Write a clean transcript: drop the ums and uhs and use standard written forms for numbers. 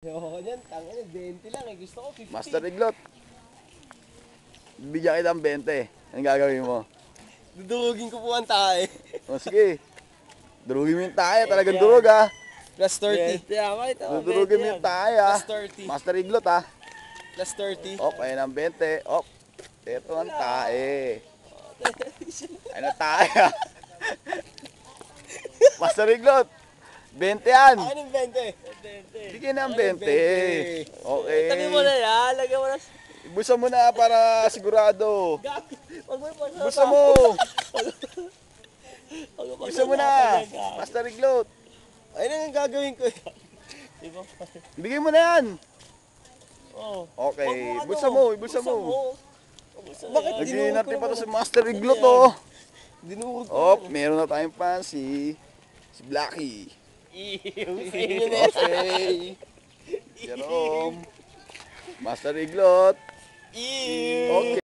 Oo, yan. Tangin na, 20 lang eh. Gusto ko 50. Master Iglot. Bigyan kita ng 20. Anong gagawin mo? Dudurugin ko po ang tae. O sige. Durugin mo yung tayo. Talagang durog ah. Plus 30. Dudurugin mo yung tayo ah. Plus 30. Master Iglot ah. Plus 30. Op, ayun ang 20. Op. Ito ang tae. Ayun ang tae ah. Master Iglot. 20 yan. Akin yung 20. Bigyan ng 20. Okay. Tabi mo na yan, lagyan mo na. Ibusan mo na para sigurado. Huwag mo ipasa. Ibusan mo. Ibusan mo na. Master Iglot. Ayun ang gagawin ko. Bigyan mo na yan. Oo. Okay. Ibusan mo. Ibusan mo. Bakit Lagyan dinurog natin ko pa to naman? si Master Iglot oh. Dinurog ko. Op, meron na tayong fan si Blackie. Okay. Jerome. Master Iglot. Okay.